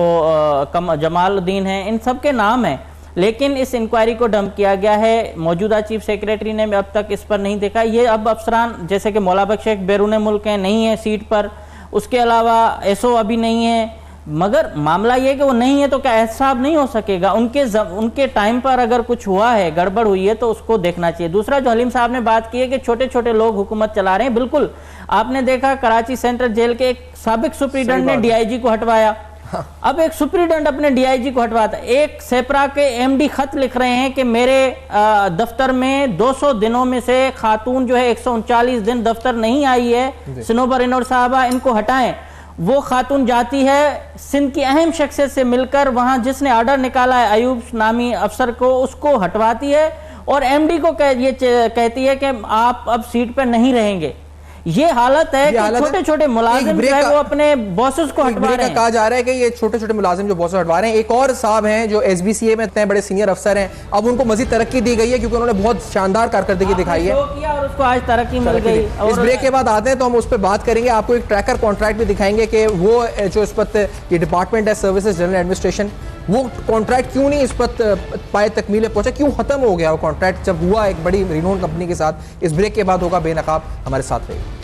جمال الدین ہیں، ان سب کے نام ہیں، لیکن اس انکوائری کو ڈمپ کیا گیا ہے۔ موجودہ چیف سیکریٹری نے اب تک اس پر نہیں دیکھا۔ یہ اب افسران جیسے کہ مولا بخش شیخ بیرون ملک ہیں، نہیں ہیں سیٹ پر، اس کے علاوہ ایس او ابھی نہیں ہے، مگر معاملہ یہ کہ وہ نہیں ہے تو کیا احتساب نہیں ہو سکے گا؟ ان کے ٹائم پر اگر کچھ ہوا ہے، گڑبڑ ہوئی ہے تو اس کو دیکھنا چاہیے۔ دوسرا جو حلیم صاحب نے بات کی ہے کہ چھوٹے چھوٹے لوگ حکومت چلا رہے ہیں، بالکل آپ نے دیکھا کراچی سینٹرل جیل کے ایک سابق سپریڈنٹ نے ڈی آئی جی کو ہٹوایا، اب ایک سپریڈنٹ اپنے ڈی آئی جی کو ہٹواتا ہے۔ ایک سیپرا کے ایم ڈی خط لکھ رہے ہیں کہ میرے دفتر میں 200 دنوں میں سے خاتون جو ہے 139 دن دفتر نہیں آئی ہے، سنوبر انور صاحبہ ان کو ہٹائیں۔ وہ خاتون جاتی ہے سندھ کی اہم شخصیت سے مل کر وہاں جس نے آرڈر نکالا ہے ایوب نامی افسر کو، اس کو ہٹواتی ہے اور ایم ڈی کو یہ کہتی ہے کہ آپ اب سیٹ پہ نہیں رہیں گے۔ یہ حالت ہے کہ چھوٹے چھوٹے ملازم جو ہے وہ اپنے باسز کو ہٹوا رہے ہیں۔ کہا جا رہا ہے کہ یہ چھوٹے چھوٹے ملازم جو باسز ہٹوا رہے ہیں۔ ایک اور صاحب ہیں جو ایس بی سی اے میں اتنے بڑے سینئر افسر ہیں، اب ان کو مزید ترقی دی گئی ہے کیونکہ انہوں نے بہت شاندار کارکردگی دکھائی ہے اور اس کو آج ترقی مل گئی۔ اس بریک کے بعد آتے ہیں تو ہم اس پہ بات کریں گے، آپ کو ایک ٹریکر کانٹریکٹ بھی دکھائیں گے کہ وہ جو اس وقت یہ ڈپارٹمنٹ ہے سروسز جنرل ایڈمنسٹریشن، وہ کانٹریکٹ کیوں نہیں اس وقت پائے تکمیل پہنچا، کیوں ختم ہو گیا وہ کانٹریکٹ جب ہوا ایک بڑی رینون کمپنی کے ساتھ۔ اس بریک کے بعد ہوگا بے نقاب، ہمارے ساتھ رہیے۔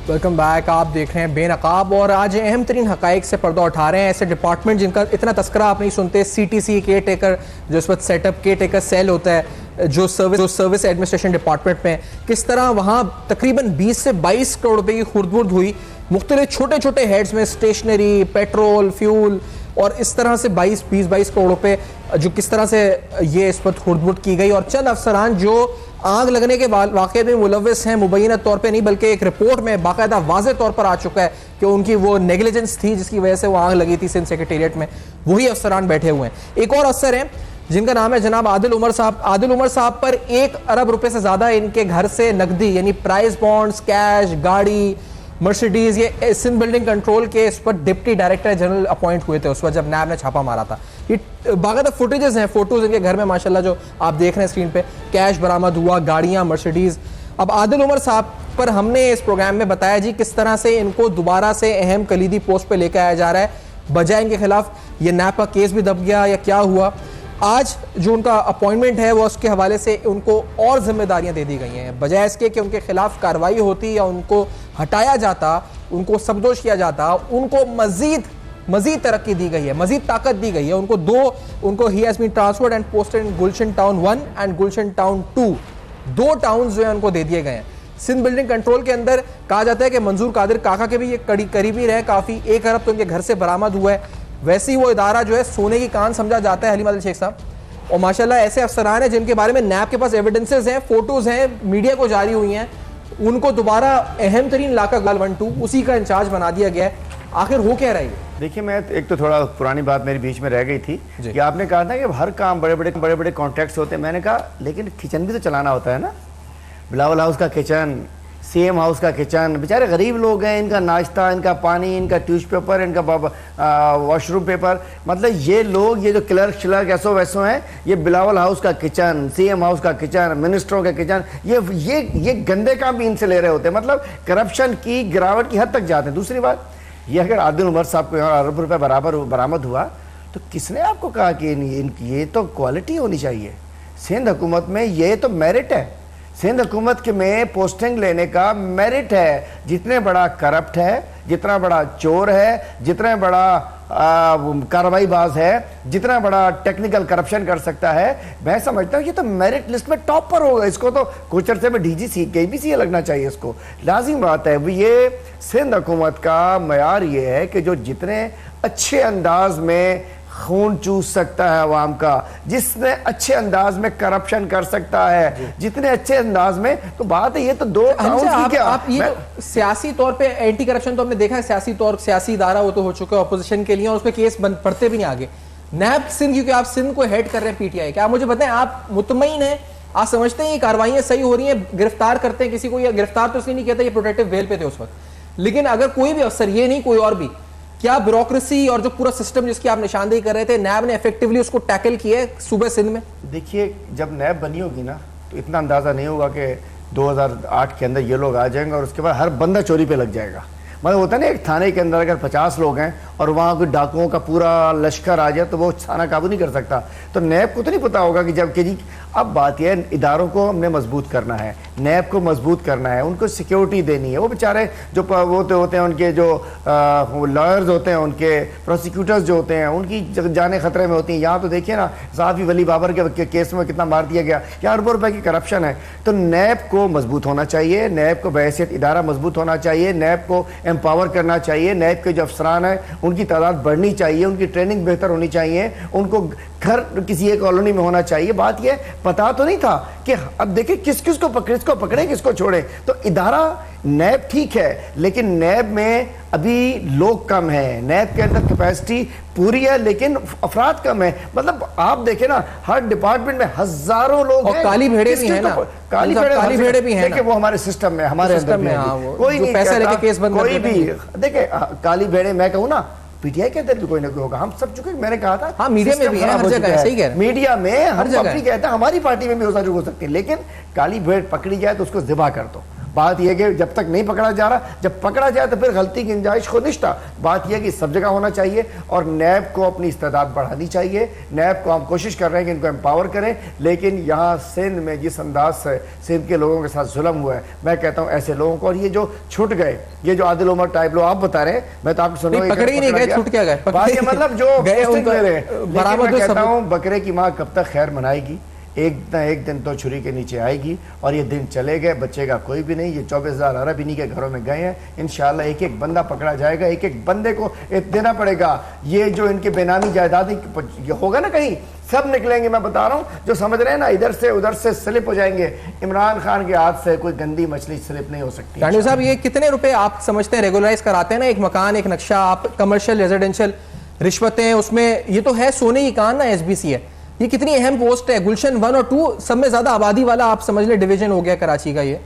ویلکم بیک، آپ دیکھ رہے ہیں بے نقاب اور آج اہم ترین حقائق سے پردہ اٹھا رہے ہیں ایسے ڈپارٹمنٹ جن کا اتنا تذکرہ آپ نہیں سنتے۔ C T C caretaker جو اس وقت set up caretaker cell ہوتا ہے جو سروس ایڈمنسٹریشن ڈپارٹمنٹ میں، کس طرح وہاں تقریباً 20 سے 22 کروڑ روپے کی خرد برد ہوئی مختلف چھوٹے چھوٹے ہیڈز میں، اسٹیشنری، پیٹرول، فیول، اور اس طرح سے 20-22 کروڑ روپے جو کس طرح سے یہ اس وقت خرد برد کی گئی۔ اور چند افسران جو آگ لگنے کے واقعے میں ملوث ہیں، مبینہ طور پہ نہیں بلکہ ایک رپورٹ میں باقاعدہ واضح طور پر آ چکا ہے کہ ان کی وہ نیگلیجنس تھی جس کی وجہ سے وہ آگ لگی تھی سندھ سیکریٹریٹ میں، وہی افسران بیٹھے ہوئے ہیں۔ ایک اور افسر ہیں جن کا نام ہے جناب عادل عمر صاحب۔ عادل عمر صاحب پر 1 ارب روپے سے زیادہ ان کے گھر سے نقدی یعنی پرائز بانڈز، کیش، گاڑی، مرسیڈیز، یہ سندھ بلڈنگ کنٹرول کے اس پر ڈپٹی ڈائریکٹر جنرل اپوائنٹ ہوئے تھے اس وقت جب نیب نے چھاپا مارا تھا۔ یہ باقاعدہ فوٹیجز ہیں، فوٹوز ان کے گھر میں ماشاءاللہ جو آپ دیکھ رہے ہیں اسکرین پہ، کیش برآمد ہوا، گاڑیاں، مرسیڈیز۔ اب عادل عمر صاحب پر ہم نے اس پروگرام میں بتایا جی کس طرح سے ان کو دوبارہ سے اہم کلیدی پوسٹ پہ لے کے آیا جا رہا ہے، بجائے ان کے خلاف یہ نیب کا کیس بھی دب گیا یا کیا ہوا۔ آج جو ان کا اپوائنٹمنٹ ہے وہ اس کے حوالے سے ان کو اور ذمہ داریاں دے دی گئی ہیں، بجائے اس کے کہ ان کے خلاف کارروائی ہوتی یا ان کو ہٹایا جاتا، ان کو سبدوش کیا جاتا، ان کو مزید ترقی دی گئی ہے، مزید طاقت دی گئی ہے۔ ان کو he has been transferred and posted in Gulshan town 1 and Gulshan town 2، 2 towns جو ہیں ان کو دے دیے گئے ہیں۔ سندھ بلڈنگ کنٹرول کے اندر کہا جاتا ہے کہ منظور قادر کاکا کے بھی یہ قریبی رہے کافی، 1 ارب تو ان کے گھر سے برآمد ہوا ہے۔ ویسے ہی وہ ادارہ جو ہے سونے کی کان سمجھا جاتا ہے حلیم عادل شیخ صاحب، اور ماشاءاللہ ایسے افسران ہیں جن کے بارے میں نیب کے پاس ایویڈنسز ہیں، فوٹوز ہیں، میڈیا کو جاری ہوئی ہیں، ان کو دوبارہ اہم ترین علاقہ گال 1-2 اسی کا انچارج بنا دیا گیا ہے۔ آخر ہو کیا رہی ہے؟ دیکھیں میں ایک تو تھوڑا پرانی بات میری بیچ میں رہ گئی تھی کہ آپ نے کہا تھا کہ ہر کام بڑے بڑے کانٹریکٹس ہوتے ہیں، میں نے کہا لیکن کچن بھی تو چلانا ہوتا ہے نا، بلاول ہاؤس کا کچن، سی ایم ہاؤس کا کچن، بیچارے غریب لوگ ہیں، ان کا ناشتہ، ان کا پانی، ان کا ٹیوش پیپر، ان کا واش روم پیپر، مطلب یہ لوگ یہ جو کلرک ایسو ویسو ہیں، یہ بلاول ہاؤس کا کچن، سی ایم ہاؤس کا کچن، منسٹروں کا کچن، یہ گندے کام بھی ان سے لے رہے ہوتے ہیں، مطلب کرپشن کی گراوٹ کی حد تک جاتے ہیں۔ دوسری بات یہ اگر عادل عمر صاحب کو ارب روپے برآمد ہوا تو کس نے آپ کو کہا کہ یہ تو کوالٹی ہونی چاہیے؟ سندھ حکومت میں یہ تو میرٹ ہے، سندھ حکومت کے میں پوسٹنگ لینے کا میرٹ ہے۔ جتنے بڑا کرپٹ ہے، جتنا بڑا چور ہے، جتنا بڑا کارروائی باز ہے، جتنا بڑا ٹیکنیکل کرپشن کر سکتا ہے، میں سمجھتا ہوں یہ تو میرٹ لسٹ میں ٹاپ پر ہوگا، اس کو تو کچھ عرصے میں ڈی جی سی کے بی سی لگنا چاہیے اس کو، لازم بات ہے۔ یہ سندھ حکومت کا معیار یہ ہے کہ جو جتنے اچھے انداز میں خون چوس سکتا ہے عوام کا، جس نے اچھے انداز میں کرپشن کر سکتا ہے، جتنے اچھے انداز میں، تو بات ہے یہ تو دو آپ یہ سیاسی طور پہ اینٹی کرپشن تو ہم نے دیکھا ہے، سیاسی ادارہ وہ تو ہو چکا ہے اپوزیشن کے لیے، اور اس پہ کیس پڑھتے بھی نہیں آگے. نیب سندھ، کیونکہ آپ سندھ کو ہیڈ کر رہے ہیں پی ٹی آئی، کیا آپ مجھے بتائیں آپ مطمئن ہیں، آپ سمجھتے ہیں یہ کاروائیاں صحیح ہو رہی ہیں؟ گرفتار کرتے ہیں کسی کو، یا گرفتار تو اس لیے نہیں کہتا یہ پروٹیکٹیو ویل پہ تھے اس وقت، لیکن اگر کوئی بھی افسر، یہ نہیں کوئی اور بھی، کیا بیوروکریسی اور جو پورا سسٹم جس کی آپ نشاندہی کر رہے تھے، نیب نے ایفیکٹولی اس کو ٹیکل کیا ہے صوبہ سندھ میں؟ دیکھیے جب نیب بنی ہوگی نا تو اتنا اندازہ نہیں ہوگا کہ 2008 کے اندر یہ لوگ آ جائیں گے اور اس کے بعد ہر بندہ چوری پہ لگ جائے گا. مطلب ہوتا ہے نا ایک تھانے کے اندر اگر 50 لوگ ہیں اور وہاں کوئی ڈاکوؤں کا پورا لشکر آ جائے تو وہ تھانہ قابو نہیں کر سکتا. تو نیب کو تو نہیں پتا ہوگا کہ جب کہ جی اب بات یہ اداروں کو ہم نے مضبوط کرنا ہے، نیب کو مضبوط کرنا ہے، ان کو سیکیورٹی دینی ہے. وہ بیچارے جو وہ ہوتے ہیں، ان کے جو لائرز ہوتے ہیں، ان کے پروسیکیوٹرز جو ہوتے ہیں، ان کی جانیں خطرے میں ہوتی ہیں. یہاں تو دیکھیے نا صحافی ولی بابر کے کیس میں کتنا مار دیا گیا، کیا اربوں روپے کی کرپشن ہے. تو نیب کو مضبوط ہونا چاہیے، نیب کو بحیثیت ادارہ مضبوط ہونا چاہیے، نیب کو امپاور کرنا چاہیے، نیب کے جو افسران ہیں ان کی تعداد بڑھنی چاہیے، ان کی ٹریننگ بہتر ہونی چاہیے، ان کو گھر کسی ایک کالونی میں ہونا چاہیے. بات یہ پتا تو نہیں تھا کہ اب دیکھیں کس کو پکڑیں کس کو چھوڑیں. تو ادارہ نیب ٹھیک ہے، لیکن نیب میں ابھی لوگ کم ہیں، نیب کے اندر کیپیسٹی پوری ہے لیکن افراد کم ہیں. مطلب آپ دیکھیں نا ہر ڈپارٹمنٹ میں ہزاروں لوگ ہیں، کالی بھیڑے بھی ہیں نا، کالی بھیڑے بھی ہیں. دیکھیں وہ ہمارے سسٹم میں، ہمارے اندر میں کوئی نہیں کہتا، کوئی بھی دیکھیں کالی بھیڑے. میں کہوں نا پی ٹی آئی کے اندر بھی کوئی نہ کوئی ہوگا، ہم سب چکے، میں نے کہا تھا ہاں میڈیا میں بھی ہے، ہر جگہ ہے، صحیح کہہ رہے ہیں، میڈیا میں ہر جگہ کہتا ہے، ہماری پارٹی میں بھی ہو سکتی ہے. لیکن کالی بھیڑ پکڑی جائے تو اس کو ذبح کر دو. بات یہ کہ جب تک نہیں پکڑا جا رہا، جب پکڑا جائے تو پھر غلطی کی انجائش خود نشتہ. بات یہ کہ سب جگہ ہونا چاہیے اور نیب کو اپنی استعداد بڑھانی چاہیے. نیب کو ہم کوشش کر رہے ہیں کہ ان کو امپاور کریں، لیکن یہاں سندھ میں جس انداز سے سندھ کے لوگوں کے ساتھ ظلم ہوا ہے، میں کہتا ہوں ایسے لوگوں کو، اور یہ جو چھٹ گئے، یہ جو عادل عمر ٹائپ لوگ آپ بتا رہے ہیں، میں تو آپ کو سنوں پکڑے ہی نہیں گئے، چھٹ کیا گئے، بات یہ مطلب جو میں کہتا ہوں بکرے کی ماں کب تک خیر منائے گی، ایک دن تو چھری کے نیچے آئے گی. اور یہ دن چلے گئے، بچے گا کوئی بھی نہیں. یہ 24,000 عرب انہی کے گھروں میں گئے ہیں. انشاءاللہ ایک ایک بندہ پکڑا جائے گا، ایک ایک بندے کو دینا پڑے گا. یہ جو ان کے بے نامی جائیدادیں ہوگا نا کہیں، سب نکلیں گے. میں بتا رہا ہوں جو سمجھ رہے ہیں نا ادھر سے ادھر سے سلپ ہو جائیں گے. عمران خان کے ہاتھ سے کوئی گندی مچھلی سلپ نہیں ہو سکتی. رانی صاحب یہ کتنے روپے آپ سمجھتے ہیں ریگولرائز کراتے ہیں نا ایک مکان، ایک نقشہ، آپ کمرشل ریزیڈینشل رشوتیں، اس میں یہ تو ہے سونے کی کان نا، ایس بی سی ہے. یہ کتنی اہم پوسٹ ہے، گلشن 1 اور 2 سب میں زیادہ آبادی والا آپ سمجھ لیں ڈویژن ہو گیا کراچی کا. یہ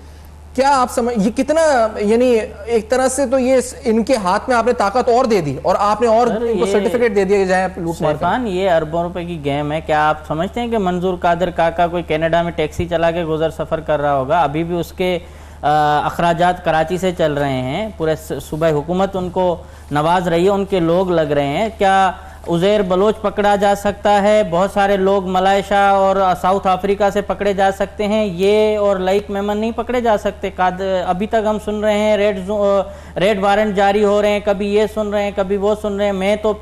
کیا آپ سمجھ، یہ کتنا، یعنی ایک طرح سے تو یہ ان کے ہاتھ میں آپ نے طاقت اور دے دی اور آپ نے اور ان کو سرٹیفکیٹ دے دیا کہ جائیں لوٹ مار کریں. یہ اربوں روپے کی گیم ہے. کیا آپ سمجھتے ہیں کہ منظور قادر کاکا کوئی کینیڈا میں ٹیکسی چلا کے گزر سفر کر رہا ہوگا؟ ابھی بھی اس کے اخراجات کراچی سے چل رہے ہیں، پورے صوبہ حکومت ان کو نواز رہی ہے، ان کے لوگ لگ رہے ہیں. کیا عزیر بلوچ پکڑا جا سکتا ہے؟ بہت سارے لوگ ملائیشیا اور ساؤتھ افریقہ سے پکڑے جا سکتے ہیں، یہ اور لائق میمن نہیں پکڑے جا سکتے. ابھی تک ہم سن رہے ہیں ریڈ وارنٹ جاری ہو رہے ہیں، کبھی یہ سن رہے ہیں کبھی وہ سن رہے ہیں. میں تو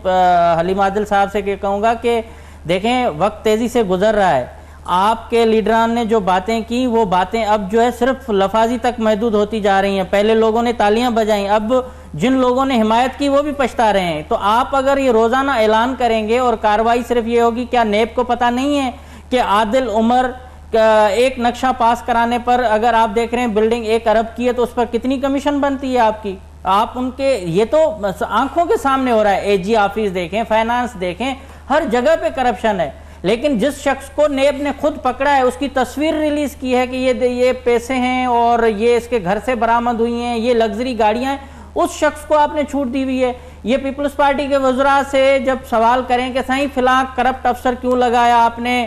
حلیم عادل صاحب سے کہوں گا کہ دیکھیں وقت تیزی سے گزر رہا ہے. آپ کے لیڈران نے جو باتیں کی وہ باتیں اب جو ہے صرف لفاظی تک محدود ہوتی جا رہی ہیں. پہلے لوگوں نے تالیاں بجائیں، اب جن لوگوں نے حمایت کی وہ بھی پچھتا رہے ہیں. تو آپ اگر یہ روزانہ اعلان کریں گے اور کارروائی صرف یہ ہوگی، کیا نیب کو پتہ نہیں ہے کہ عادل عمر ایک نقشہ پاس کرانے پر اگر آپ دیکھ رہے ہیں بلڈنگ 1 ارب کی ہے تو اس پر کتنی کمیشن بنتی ہے آپ کی؟ آپ ان کے، یہ تو آنکھوں کے سامنے ہو رہا ہے. اے جی آفس دیکھیں، فائنانس دیکھیں، ہر جگہ پہ کرپشن ہے. لیکن جس شخص کو نیب نے خود پکڑا ہے، اس کی تصویر ریلیز کی ہے کہ یہ پیسے ہیں اور یہ اس کے گھر سے برآمد ہوئی ہیں، یہ لگژری گاڑیاں ہیں، اس شخص کو آپ نے چھوٹ دی ہوئی ہے. یہ پیپلز پارٹی کے وزراء سے جب سوال کریں کہ صحیح فلاں کرپٹ افسر کیوں لگایا آپ نے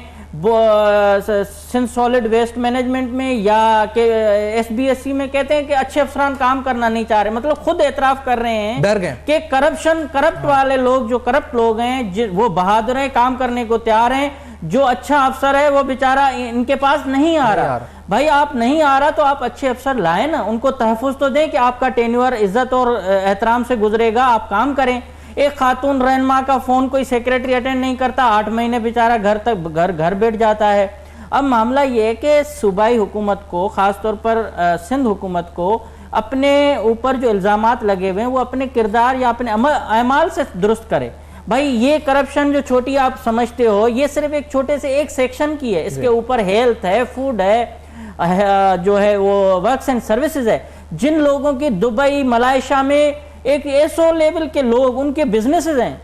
سندھ سالڈ ویسٹ مینجمنٹ میں، یا کہ ایس بی ایس سی میں، کہتے ہیں کہ اچھے افسران کام کرنا نہیں چاہ رہے. مطلب خود اعتراف کر رہے ہیں ڈر گئے کہ کرپٹ والے لوگ، جو کرپٹ لوگ ہیں وہ بہادر ہیں، کام کرنے کو تیار ہیں. جو اچھا افسر ہے وہ بیچارہ ان کے پاس نہیں آ رہا. بھائی آپ نہیں آ رہا تو آپ اچھے افسر لائیں نا، ان کو تحفظ تو دیں کہ آپ کا ٹینیور عزت اور احترام سے گزرے گا، آپ کام کریں. ایک خاتون رہنما کا فون کوئی سیکریٹری اٹینڈ نہیں کرتا، 8 مہینے بیچارہ گھر بیٹھ جاتا ہے. اب معاملہ یہ ہے کہ صوبائی حکومت کو، خاص طور پر سندھ حکومت کو، اپنے اوپر جو الزامات لگے ہوئے ہیں وہ اپنے کردار یا اپنے اعمال سے درست کرے. بھائی یہ کرپشن جو چھوٹی آپ سمجھتے ہو یہ صرف ایک چھوٹے سے ایک سیکشن کی ہے، اس کے اوپر ہیلتھ ہے، فوڈ ہے، جو ہے وہ ورکس اینڈ سروسز ہے. جن لوگوں کی دبئی ملائیشیا میں ایک ایسو لیول کے لوگ ان کے بزنسز ہیں،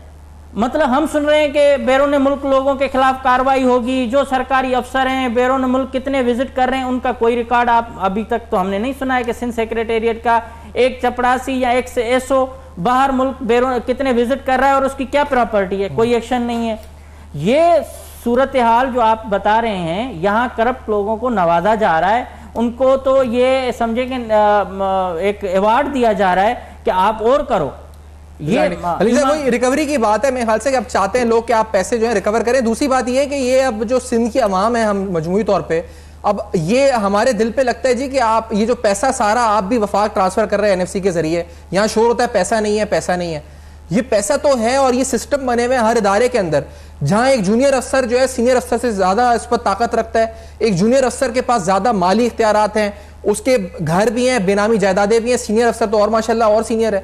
مطلب ہم سن رہے ہیں کہ بیرون ملک لوگوں کے خلاف کارروائی ہوگی، جو سرکاری افسر ہیں بیرون ملک کتنے وزٹ کر رہے ہیں ان کا کوئی ریکارڈ آپ ابھی تک تو ہم نے نہیں سنا ہے کہ سندھ سیکریٹریٹ کا ایک چپڑاسی یا ایک ایسو باہر ملک بیرون کتنے وزٹ کر رہا ہے اور اس کی کیا پراپرٹی ہے، کوئی ایکشن نہیں ہے. یہ صورتحال جو آپ بتا رہے ہیں، یہاں کرپٹ لوگوں کو نوازا جا رہا ہے، ان کو تو یہ سمجھے کہ ایک ایوارڈ دیا جا رہا ہے کہ آپ اور کرو. علی صاحب وہی ریکوری کی بات ہے، میرے خیال سے کہ اب چاہتے ہیں لوگ کہ آپ پیسے جو ہیں ریکور کریں. دوسری بات یہ ہے کہ یہ اب جو سندھ کی عوام ہے، ہم مجموعی طور پہ اب یہ ہمارے دل پہ لگتا ہے جی کہ آپ یہ جو پیسہ سارا آپ بھی وفاق ٹرانسفر کر رہے ہیں NFC کے ذریعے، یہاں شور ہوتا ہے پیسہ نہیں ہے پیسہ نہیں ہے. یہ پیسہ تو ہے اور یہ سسٹم بنے ہوئے ہر ادارے کے اندر، جہاں ایک جونیئر افسر جو ہے سینئر افسر سے زیادہ اس پر طاقت رکھتا ہے، ایک جونیئر افسر کے پاس زیادہ مالی اختیارات ہیں، اس کے گھر بھی ہیں، بے نامی جائیدادیں بھی ہیں، سینئر افسر تو اور ماشاءاللہ اور سینئر ہے.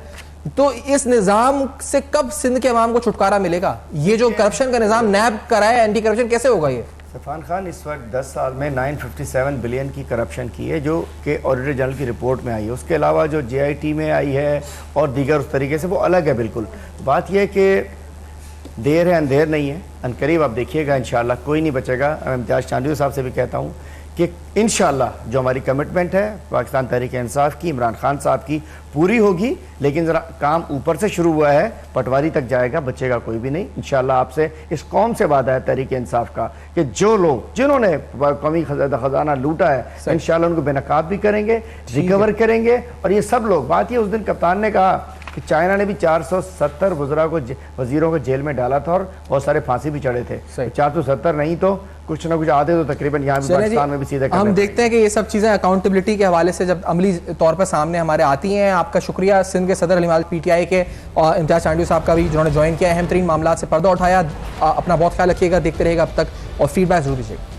تو اس نظام سے کب سندھ کے عوام کو چھٹکارا ملے گا؟ یہ جو کرپشن کا نظام نیب کرا ہے، اینٹی کرپشن، کیسے ہوگا یہ؟ سفان خان اس وقت 10 سال میں 957 بلین کی کرپشن کی ہے جو کہ آڈیٹر جنرل کی رپورٹ میں آئی ہے. اس کے علاوہ جو JIT میں آئی ہے اور دیگر اس طریقے سے وہ الگ ہے بالکل. بات یہ ہے کہ دیر ہے اندھیر نہیں ہے، عنقریب آپ دیکھیے گا انشاءاللہ کوئی نہیں بچے گا. میں امتیاز چاندیو صاحب سے بھی کہتا ہوں کہ انشاءاللہ جو ہماری کمٹمنٹ ہے پاکستان تحریک انصاف کی، عمران خان صاحب کی، پوری ہوگی. لیکن ذرا کام اوپر سے شروع ہوا ہے، پٹواری تک جائے گا، بچے گا کوئی بھی نہیں. انشاءاللہ آپ سے اس قوم سے وعدہ ہے تحریک انصاف کا کہ جو لوگ جنہوں نے قومی خزانہ لوٹا ہے انشاءاللہ ان کو بے نقاب بھی کریں گے، ریکور کریں گے. اور یہ سب لوگ، بات یہ اس دن کپتان نے کہا کہ چائنا نے بھی 470 وزیروں کو جیل میں ڈالا تھا اور بہت سارے پھانسی بھی چڑھے تھے. 470 نہیں تو کچھ نہ کچھ آدھے تو تقریباً یہاں بھی پاکستان میں بھی سیدھے ہم دیکھتے ہیں کہ یہ سب چیزیں اکاؤنٹیبلٹی کے حوالے سے جب عملی طور پر سامنے ہمارے آتی ہیں. آپ کا شکریہ سندھ کے صدر علی PTI کے اور امتیاز چانڈیو صاحب کا بھی جنہوں نے جوائن کیا. اہم ترین معاملات سے پردہ اٹھایا. اپنا بہت خیال رکھیے گا، دیکھتے رہے گا اب تک اور فیڈ بیک ضرور دیجیے گا.